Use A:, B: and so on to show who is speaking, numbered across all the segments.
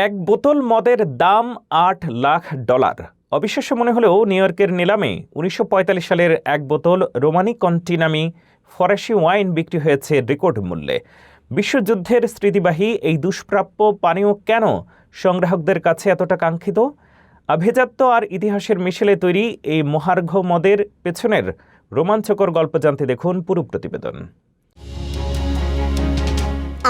A: এক বোতল মদের দাম $8 লাখ। অবিশ্বাস্য মনে হলেও নিউ ইয়র্কের নিলামে ১৯৪৫ সালের এক বোতল রোমানি কন্টি নামী ফরাসি ওয়াইন বিক্রি হয়েছে রেকর্ড মূল্যে। বিশ্বযুদ্ধের স্মৃতিবাহী এই দুষ্প্রাপ্য পানীয় কেন সংগ্রাহকদের কাছে এতটা কাঙ্ক্ষিত? আভিজাত্য আর ইতিহাসের মিশেলে তৈরি এই মহার্ঘ মদের পেছনের রোমাঞ্চকর গল্প জানতে দেখুন পুরো প্রতিবেদন।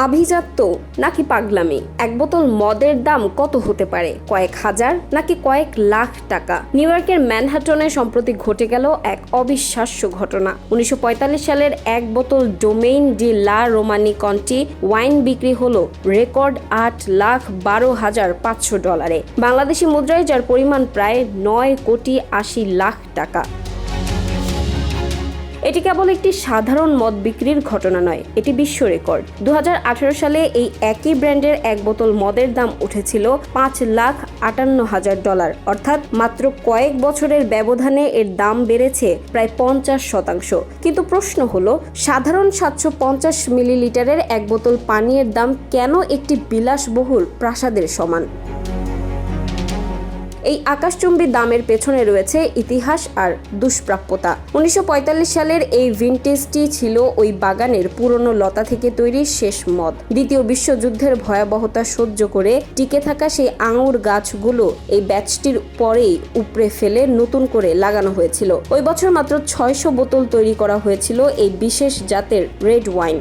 B: আভিজাত্য নাকি পাগলামি? এক বোতল মদের দাম কত হতে পারে? কয়েক হাজার নাকি কয়েক লাখ টাকা? নিউ ইয়র্কের ম্যানহাটনে সম্প্রতি ঘটে গেল এক অবিশ্বাস্য ঘটনা। ১৯৪৫ সালের এক বোতল ডোমেইন ডি লা রোমানি কন্টি ওয়াইন বিক্রি হলো রেকর্ড $8,12,500, বাংলাদেশি মুদ্রায় যার পরিমাণ প্রায় $9,80,00,000। এটি কেবল একটি সাধারণ মদ বিক্রির ঘটনা নয়, এটি বিশ্ব রেকর্ড। ২০১৮ সালে এই একই ব্র্যান্ডের এক বোতল মদের দাম উঠেছিল $5,58,000, অর্থাৎ মাত্র কয়েক বছরের ব্যবধানে এর দাম বেড়েছে প্রায় 50%। কিন্তু প্রশ্ন হলো, সাধারণ 750 মিলিলিটারের এক বোতল পানীয়ের দাম কেন একটি বিলাসবহুল প্রাসাদের সমান? এই আকাশচুম্বী দামের পেছনে রয়েছে ইতিহাস আর দুষ্প্রাপ্যতা। ১৯৪৫ সালের এই ভিনটেজটি ছিল ওই বাগানের পুরনো লতা থেকে তৈরি শেষ মদ। দ্বিতীয় বিশ্বযুদ্ধের ভয়াবহতা সহ্য করে টিকে থাকা সেই আঙুর গাছগুলো এই ব্যাচটির পরেই উপড়ে ফেলে নতুন করে লাগানো হয়েছিল। ওই বছর মাত্র ৬০০ বোতল তৈরি করা হয়েছিল এই বিশেষ জাতের রেড ওয়াইন।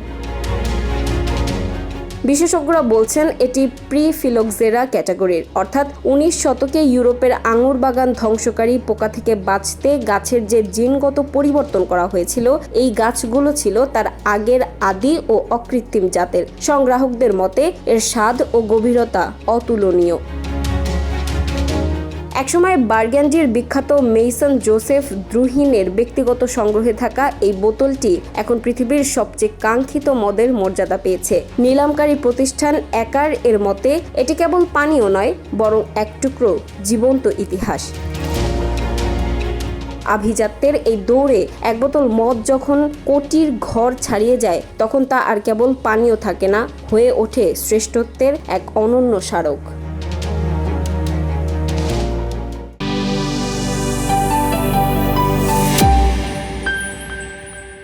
B: বিশেষজ্ঞরা বলছেন এটি প্রি-ফিলোক্সেরা ক্যাটাগরির, অর্থাৎ ১৯ শতকে ইউরোপের আঙুর বাগান ধ্বংসকারী পোকা থেকে বাঁচতে গাছের যে জিনগত পরিবর্তন করা হয়েছিল, এই গাছগুলো ছিল তার আগের আদি ও অকৃত্রিম জাতের। সংগ্রাহকদের মতে এর স্বাদ ও গভীরতা অতুলনীয়। একসময় বার্গ্যান্ডির বিখ্যাত মেইসন জোসেফ দ্রুহিনের ব্যক্তিগত সংগ্রহে থাকা এই বোতলটি এখন পৃথিবীর সবচেয়ে কাঙ্ক্ষিত মদের মর্যাদা পেয়েছে। নিলামকারী প্রতিষ্ঠান একার এর মতে এটি কেবল পানীয় নয়, বরং এক টুকরো জীবন্ত ইতিহাস। আভিজাত্যের এই দৌড়ে এক বোতল মদ যখন কোটির ঘর ছাড়িয়ে যায়, তখন তা আর কেবল পানীয় থাকে না, হয়ে ওঠে শ্রেষ্ঠত্বের এক অনন্য স্মারক।